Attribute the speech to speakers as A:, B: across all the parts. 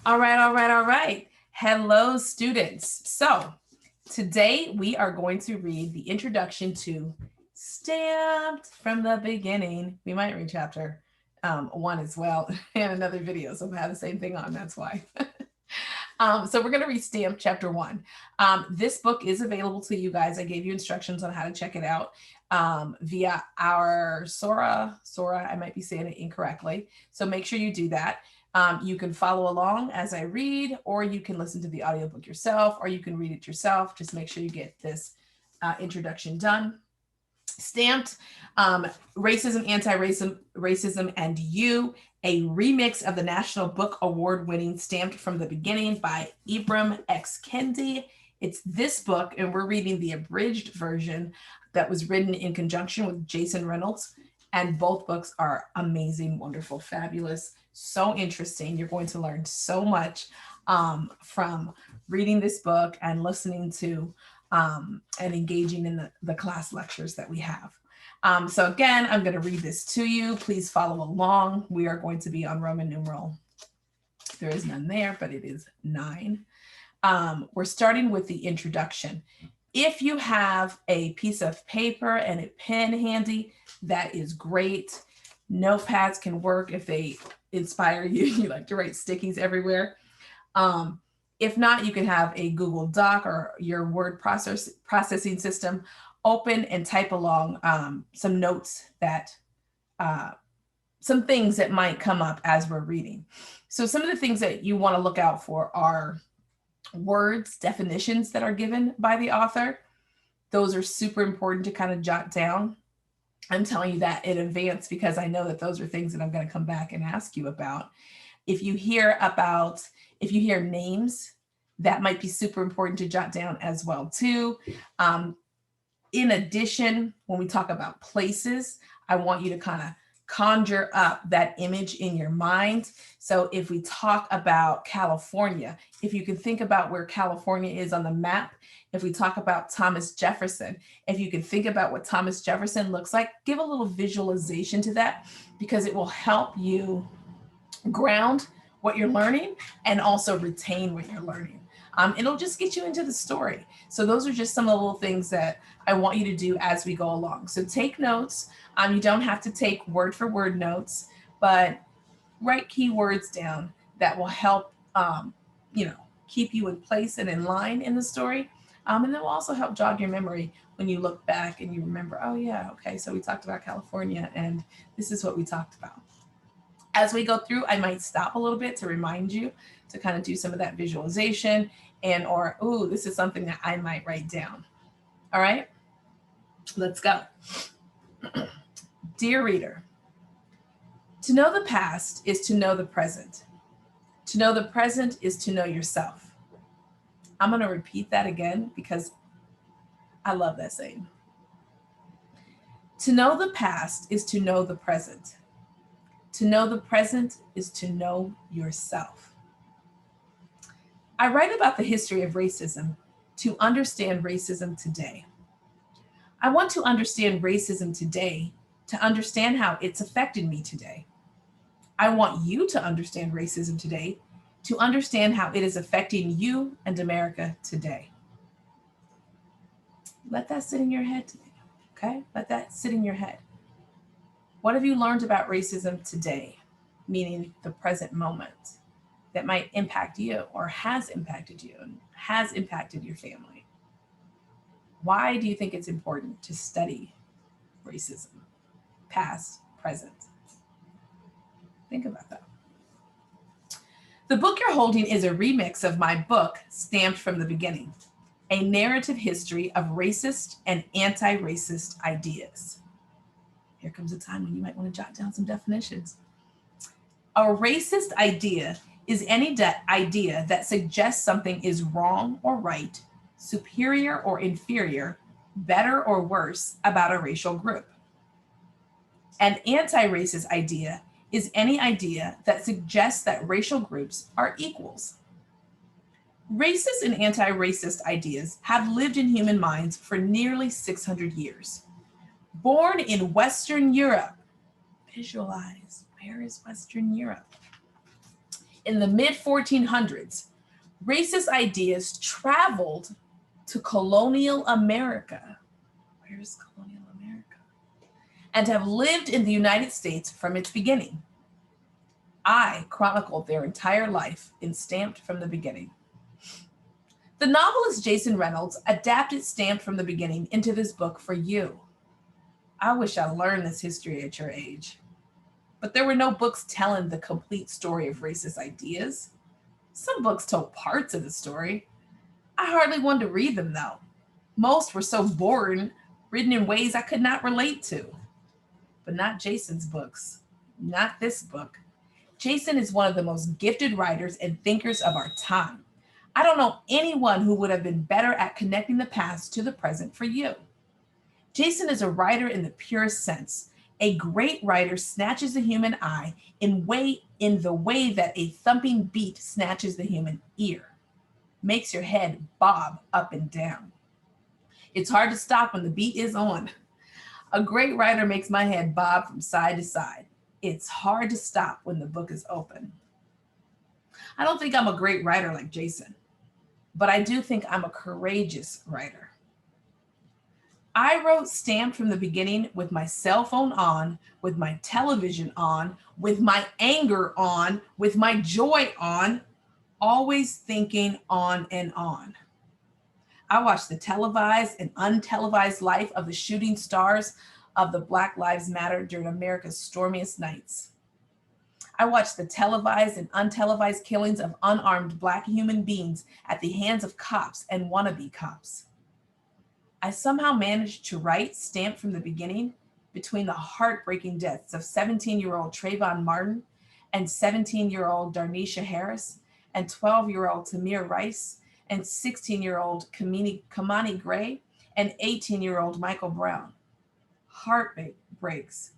A: All right, all right, all right. Hello, students. So today we are going to read the introduction to Stamped from the Beginning. We might read chapter one as well in another video. So if I have the same thing on, that's why. So we're going to read Stamped chapter one. This book is available to you guys. I gave you instructions on how to check it out via our Sora. I might be saying it incorrectly. So make sure you do that. You can follow along as I read, or you can listen to the audiobook yourself, or you can read it yourself. Just make sure you get this introduction done. Stamped, Racism, Anti-Racism, and You, a remix of the National Book Award winning Stamped from the Beginning by Ibram X. Kendi. It's this book, and we're reading the abridged version that was written in conjunction with Jason Reynolds. And both books are amazing, wonderful, fabulous, so interesting. You're going to learn so much from reading this book and listening to and engaging in the class lectures that we have. So again, I'm going to read this to you. Please follow along. We are going to be on Roman numeral. There is none there, but it is 9. We're starting with the introduction. If you have a piece of paper and a pen handy, that is great. Notepads can work if they inspire you. You like to write stickies everywhere. If not, you can have a Google Doc or your word processing system open and type along some notes that, some things that might come up as we're reading. So some of the things that you want to look out for are words, definitions that are given by the author. Those are super important to kind of jot down. I'm telling you that in advance because I know that those are things that I'm going to come back and ask you about. If you hear names, that might be super important to jot down as well too. In addition, when we talk about places, I want you to kind of conjure up that image in your mind. So if we talk about California, if you can think about where California is on the map, if we talk about Thomas Jefferson, if you can think about what Thomas Jefferson looks like, give a little visualization to that because it will help you ground what you're learning and also retain what you're learning. It'll just get you into the story. So those are just some of the little things that I want you to do as we go along. So take notes. You don't have to take word for word notes, but write keywords down that will help, keep you in place and in line in the story. And that will also help jog your memory when you look back and you remember, oh yeah, okay, so we talked about California and this is what we talked about. As we go through, I might stop a little bit to remind you to kind of do some of that visualization and or, ooh, this is something that I might write down. All right, let's go. Dear reader, to know the past is to know the present. To know the present is to know yourself. I'm going to repeat that again because I love that saying. To know the past is to know the present. To know the present is to know yourself. I write about the history of racism to understand racism today. I want to understand racism today to understand how it's affected me today. I want you to understand racism today to understand how it is affecting you and America today. Let that sit in your head today, okay? Let that sit in your head. What have you learned about racism today, meaning the present moment, that might impact you or has impacted you and has impacted your family? Why do you think it's important to study racism, past, present? Think about that. The book you're holding is a remix of my book, Stamped from the Beginning, a narrative history of racist and anti-racist ideas. Here comes a time when you might want to jot down some definitions. A racist idea is any idea that suggests something is wrong or right, superior or inferior, better or worse about a racial group. An anti-racist idea is any idea that suggests that racial groups are equals. Racist and anti-racist ideas have lived in human minds for nearly 600 years. Born in Western Europe, visualize, where is Western Europe? In the mid-1400s, racist ideas traveled to colonial America. Where's colonial America? And have lived in the United States from its beginning. I chronicled their entire life in Stamped from the Beginning. The novelist Jason Reynolds adapted Stamped from the Beginning into this book for you. I wish I learned this history at your age. But there were no books telling the complete story of racist ideas. Some books told parts of the story. I hardly wanted to read them, though. Most were so boring, written in ways I could not relate to. But not Jason's books. Not this book. Jason is one of the most gifted writers and thinkers of our time. I don't know anyone who would have been better at connecting the past to the present for you. Jason is a writer in the purest sense. A great writer snatches the human eye in the way that a thumping beat snatches the human ear. Makes your head bob up and down. It's hard to stop when the beat is on. A great writer makes my head bob from side to side. It's hard to stop when the book is open. I don't think I'm a great writer like Jason, but I do think I'm a courageous writer. I wrote Stamped from the Beginning with my cell phone on, with my television on, with my anger on, with my joy on, always thinking on and on. I watched the televised and untelevised life of the shooting stars of the Black Lives Matter during America's stormiest nights. I watched the televised and untelevised killings of unarmed Black human beings at the hands of cops and wannabe cops. I somehow managed to write Stamped from the Beginning between the heartbreaking deaths of 17-year-old Trayvon Martin and 17-year-old Darnisha Harris and 12-year-old Tamir Rice and 16-year-old Kamani Gray and 18-year-old Michael Brown. Heartbreaks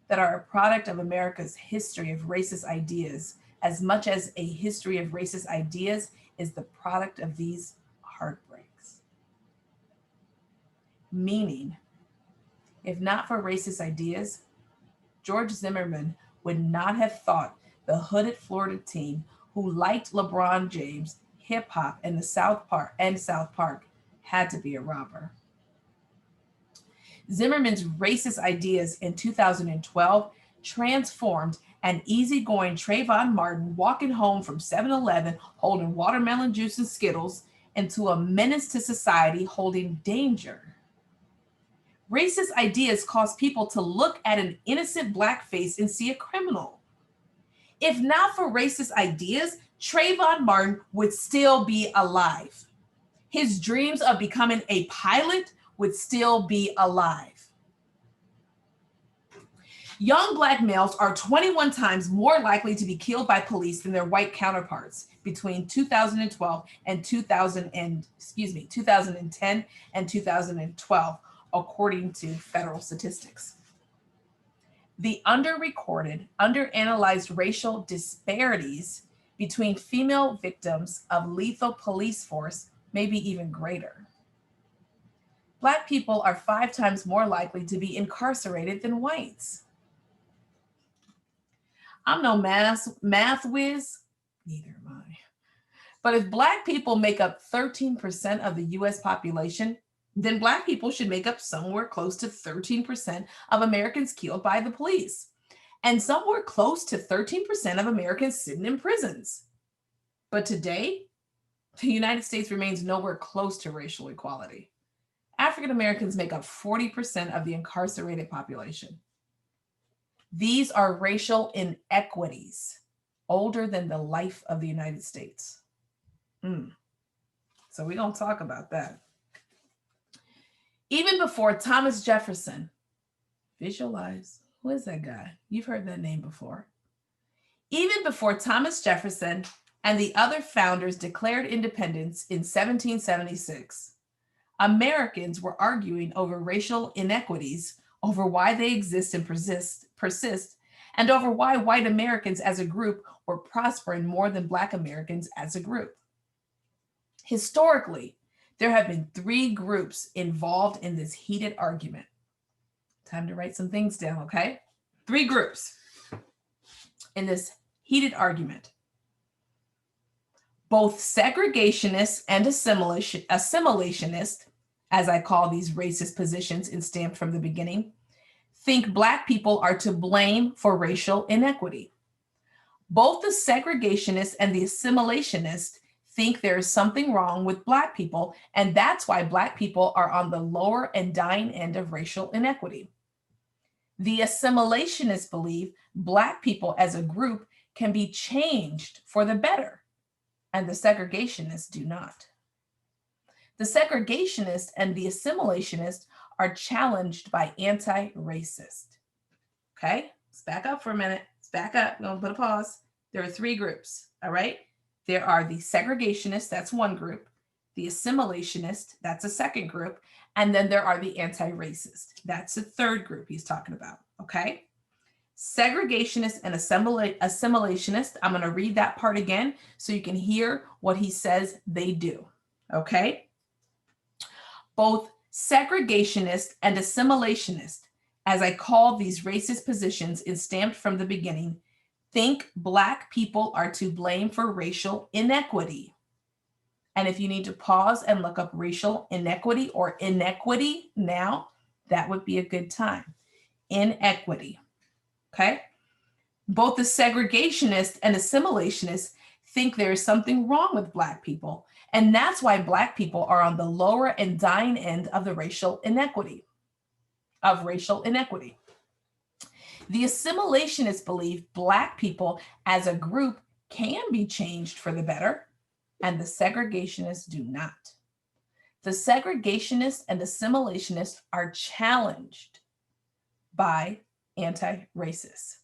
A: that are a product of America's history of racist ideas, as much as a history of racist ideas is the product of these heartbreaks. Meaning, if not for racist ideas, George Zimmerman would not have thought the hooded Florida teen who liked LeBron James, hip hop, and South Park had to be a robber. Zimmerman's racist ideas in 2012 transformed an easygoing Trayvon Martin walking home from 7-Eleven holding watermelon juice and Skittles into a menace to society holding danger. Racist ideas cause people to look at an innocent Black face and see a criminal. If not for racist ideas, Trayvon Martin would still be alive. His dreams of becoming a pilot would still be alive. Young Black males are 21 times more likely to be killed by police than their white counterparts between 2012 and 2010 and 2012, according to federal statistics. The underrecorded, underanalyzed racial disparities between female victims of lethal police force may be even greater. Black people are 5 times more likely to be incarcerated than whites. I'm no math whiz, neither am I. But if Black people make up 13% of the US population, then Black people should make up somewhere close to 13% of Americans killed by the police, and somewhere close to 13% of Americans sitting in prisons. But today, the United States remains nowhere close to racial equality. African Americans make up 40% of the incarcerated population. These are racial inequities older than the life of the United States. So we're going to talk about that. Even before Thomas Jefferson, visualize, who is that guy? You've heard that name before. Even before Thomas Jefferson and the other founders declared independence in 1776, Americans were arguing over racial inequities, over why they exist and persist, and over why white Americans as a group were prospering more than Black Americans as a group. Historically, there have been 3 groups involved in this heated argument. Time to write some things down, okay? 3 groups in this heated argument. Both segregationists and assimilationists, as I call these racist positions in Stamped from the Beginning, think Black people are to blame for racial inequity. Both the segregationists and the assimilationists think there is something wrong with Black people, and that's why Black people are on the lower and dying end of racial inequity. The assimilationists believe Black people as a group can be changed for the better, and the segregationists do not. The segregationists and the assimilationists are challenged by anti-racist. Okay, let's back up for a minute. Let's back up. I'm going to put a pause. There are three groups, all right? There are the segregationists, that's one group. The assimilationists, that's a second group. And then there are the anti-racist. That's a third group he's talking about, okay? Segregationists and assimilationists, I'm going to read that part again so you can hear what he says they do, okay? Both segregationists and assimilationists, as I call these racist positions in Stamped from the Beginning, think Black people are to blame for racial inequity. And if you need to pause and look up racial inequity or inequity now, that would be a good time. Inequity, okay? Both the segregationists and assimilationists think there is something wrong with Black people. And that's why Black people are on the lower and dying end of the racial inequity, The assimilationists believe Black people as a group can be changed for the better, and the segregationists do not. The segregationists and assimilationists are challenged by anti-racists.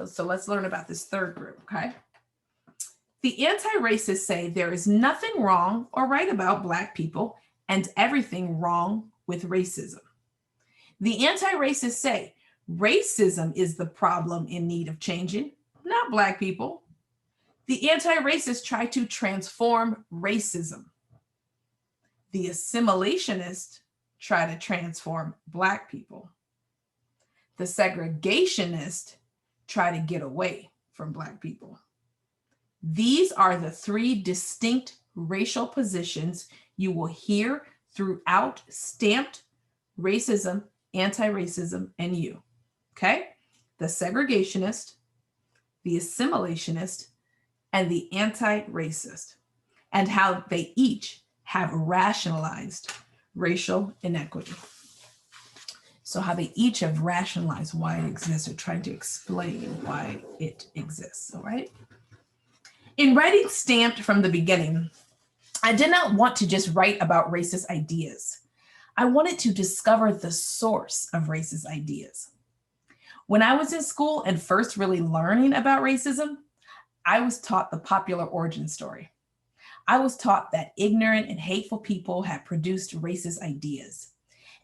A: So let's learn about this third group, okay? The anti-racists say there is nothing wrong or right about Black people and everything wrong with racism. The anti-racists say racism is the problem in need of changing, not Black people. The anti-racists try to transform racism. The assimilationists try to transform Black people. The segregationists try to get away from Black people. These are the three distinct racial positions you will hear throughout Stamped: Racism, Anti-Racism, and You. Okay? The segregationist, the assimilationist, and the anti-racist, and how they each have rationalized racial inequity. So how they each have rationalized why it exists or trying to explain why it exists, all right? In writing Stamped from the Beginning, I did not want to just write about racist ideas. I wanted to discover the source of racist ideas. When I was in school and first really learning about racism, I was taught the popular origin story. I was taught that ignorant and hateful people had produced racist ideas,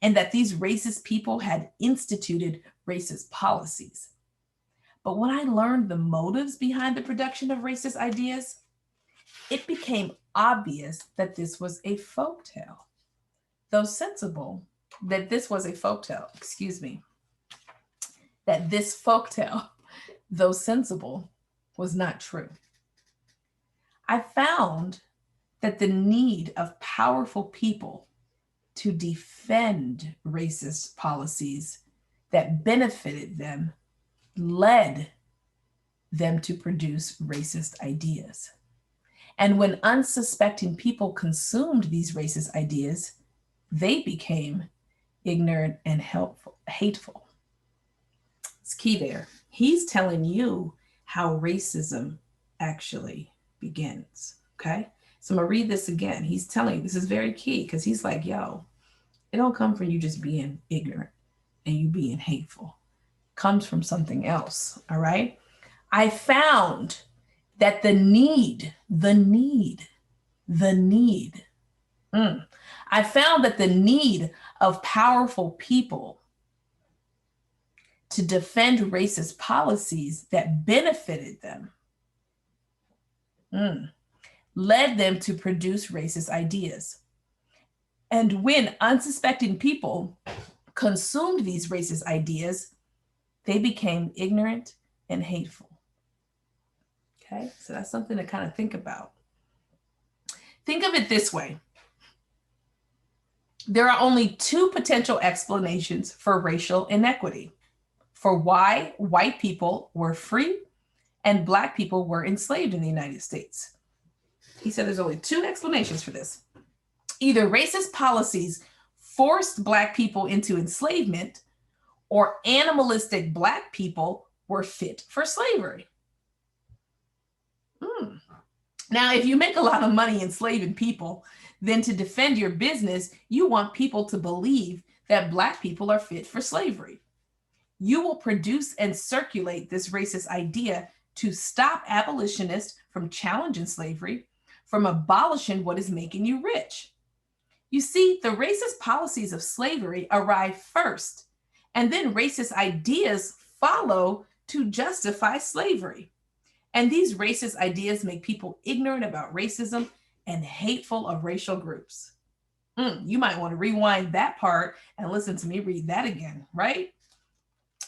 A: and that these racist people had instituted racist policies. But when I learned the motives behind the production of racist ideas, it became obvious that this was a folktale. Though sensible, that this was a folktale, that this folktale, though sensible, was not true. I found that the need of powerful people to defend racist policies that benefited them led them to produce racist ideas. And when unsuspecting people consumed these racist ideas, they became ignorant and hateful. It's key there. He's telling you how racism actually begins, okay? So I'm gonna read this again. He's telling you, this is very key, because he's like, yo, it don't come from you just being ignorant and you being hateful. It comes from something else, all right? I found that I found that the need of powerful people to defend racist policies that benefited them led them to produce racist ideas. And when unsuspecting people consumed these racist ideas, they became ignorant and hateful. Okay, so that's something to kind of think about. Think of it this way. There are only two potential explanations for racial inequity: for why white people were free and Black people were enslaved in the United States. He said there's only two explanations for this. Either racist policies forced Black people into enslavement, or animalistic Black people were fit for slavery. Now, if you make a lot of money enslaving people, then to defend your business, you want people to believe that Black people are fit for slavery. You will produce and circulate this racist idea to stop abolitionists from challenging slavery, from abolishing what is making you rich. You see, the racist policies of slavery arrive first, and then racist ideas follow to justify slavery. And these racist ideas make people ignorant about racism and hateful of racial groups. You might want to rewind that part and listen to me read that again, right?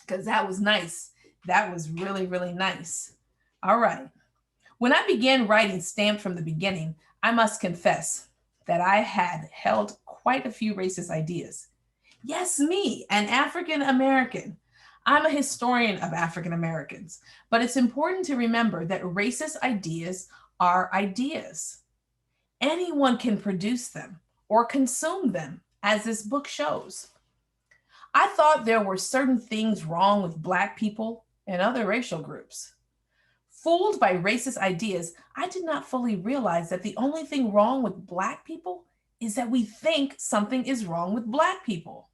A: Because that was nice. That was really, really nice. All right. When I began writing Stamped from the Beginning, I must confess that I had held quite a few racist ideas. Yes, me, an African American. I'm a historian of African Americans, but it's important to remember that racist ideas are ideas. Anyone can produce them or consume them, as this book shows. I thought there were certain things wrong with Black people and other racial groups. Fooled by racist ideas, I did not fully realize that the only thing wrong with Black people is that we think something is wrong with Black people.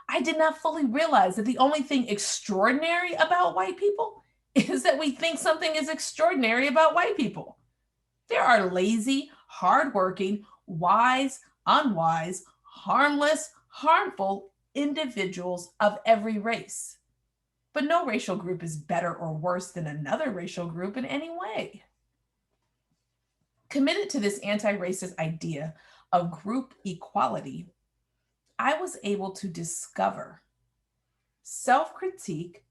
A: I did not fully realize that the only thing extraordinary about white people is that we think something is extraordinary about white people. There are lazy, hardworking, wise, unwise, harmless, harmful individuals of every race. But no racial group is better or worse than another racial group in any way. Committed to this anti-racist idea of group equality, I was able to discover, self-critique,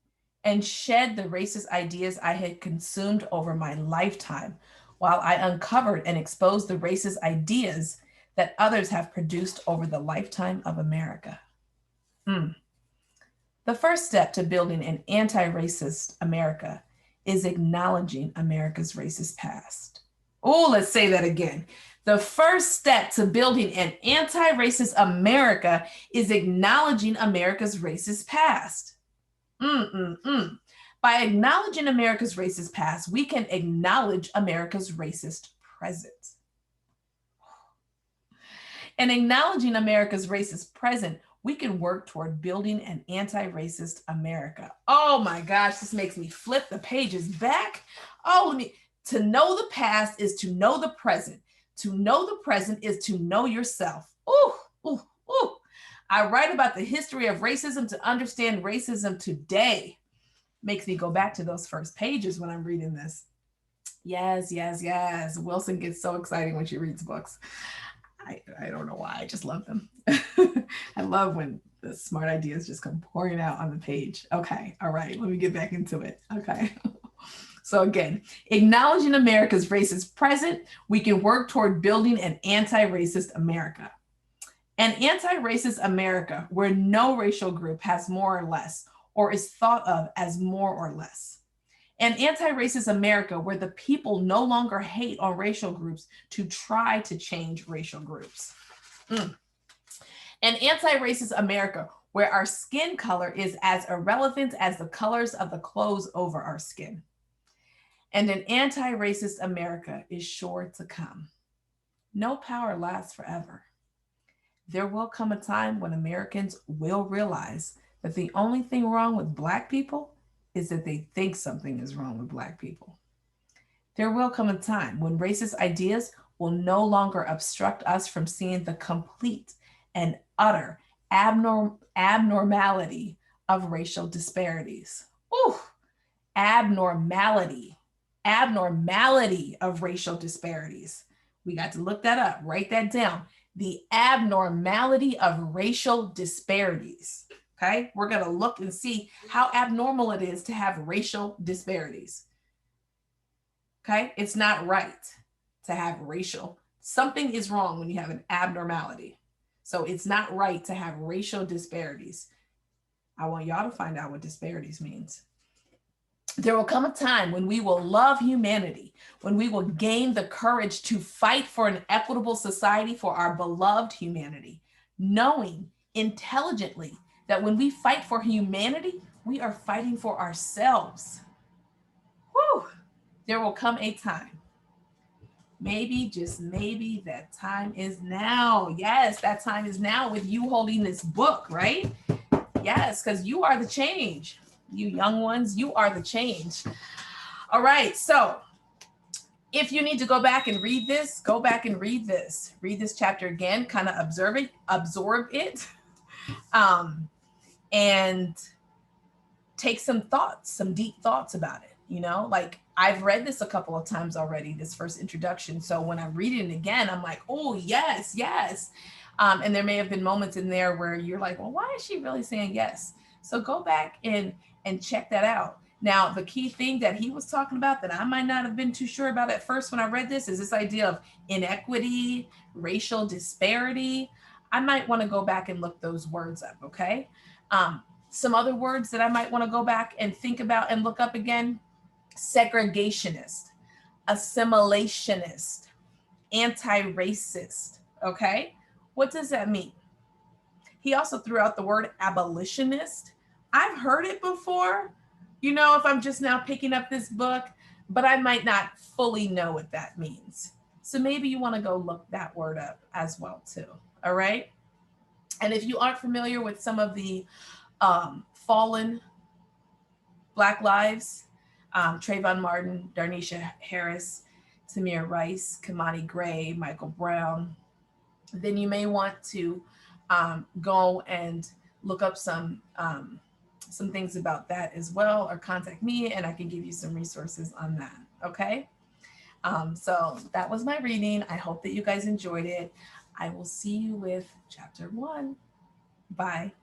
A: and shed the racist ideas I had consumed over my lifetime, while I uncovered and exposed the racist ideas that others have produced over the lifetime of America. The first step to building an anti-racist America is acknowledging America's racist past. Oh, let's say that again. The first step to building an anti-racist America is acknowledging America's racist past. By acknowledging America's racist past, we can acknowledge America's racist present. And acknowledging America's racist present, we can work toward building an anti-racist America. Oh my gosh, this makes me flip the pages back. To know the past is to know the present. To know the present is to know yourself. I write about the history of racism to understand racism today. Makes me go back to those first pages when I'm reading this. Yes. Wilson gets so excited when she reads books. I don't know why, I just love them. I love when the smart ideas just come pouring out on the page. Okay, all right, let me get back into it. Okay. So again, acknowledging America's racist present, we can work toward building an anti-racist America. An anti-racist America where no racial group has more or less, or is thought of as more or less. An anti-racist America where the people no longer hate on racial groups to try to change racial groups. An anti-racist America where our skin color is as irrelevant as the colors of the clothes over our skin. And an anti-racist America is sure to come. No power lasts forever. There will come a time when Americans will realize that the only thing wrong with Black people is that they think something is wrong with Black people. There will come a time when racist ideas will no longer obstruct us from seeing the complete and utter abnormality of racial disparities. Abnormality of racial disparities. We got to look that up, write that down. The abnormality of racial disparities. Okay, we're going to look and see how abnormal it is to have racial disparities. Okay, it's not right to have racial Something is wrong when you have an abnormality. So it's not right to have racial disparities. I want y'all to find out what disparities means. There will come a time when we will love humanity, when we will gain the courage to fight for an equitable society for our beloved humanity, knowing intelligently that when we fight for humanity, we are fighting for ourselves. Whew. There will come a time, maybe, just maybe, that time is now. Yes, that time is now with you holding this book, right? Yes, because you are the change. You young ones, you are the change. All right, so if you need to go back and read this, go back and read this. Read this chapter again, kind of absorb it, and take some thoughts, some deep thoughts about it. You know, like I've read this a couple of times already, this first introduction. So when I'm reading it again, I'm like, oh, yes, yes. And there may have been moments in there where you're like, well, why is she really saying yes? So go back and check that out. Now, the key thing that he was talking about that I might not have been too sure about at first when I read this is this idea of inequity, racial disparity. I might want to go back and look those words up, okay? Some other words that I might want to go back and think about and look up again: segregationist, assimilationist, anti-racist, okay? What does that mean? He also threw out the word abolitionist. I've heard it before, you know, if I'm just now picking up this book, but I might not fully know what that means. So maybe you want to go look that word up as well too, all right? And if you aren't familiar with some of the fallen Black lives, Trayvon Martin, Darnisha Harris, Tamir Rice, Kamani Gray, Michael Brown, then you may want to go and look up some things about that as well, or contact me and I can give you some resources on that. Okay. So that was my reading. I hope that you guys enjoyed it. I will see you with chapter 1. Bye.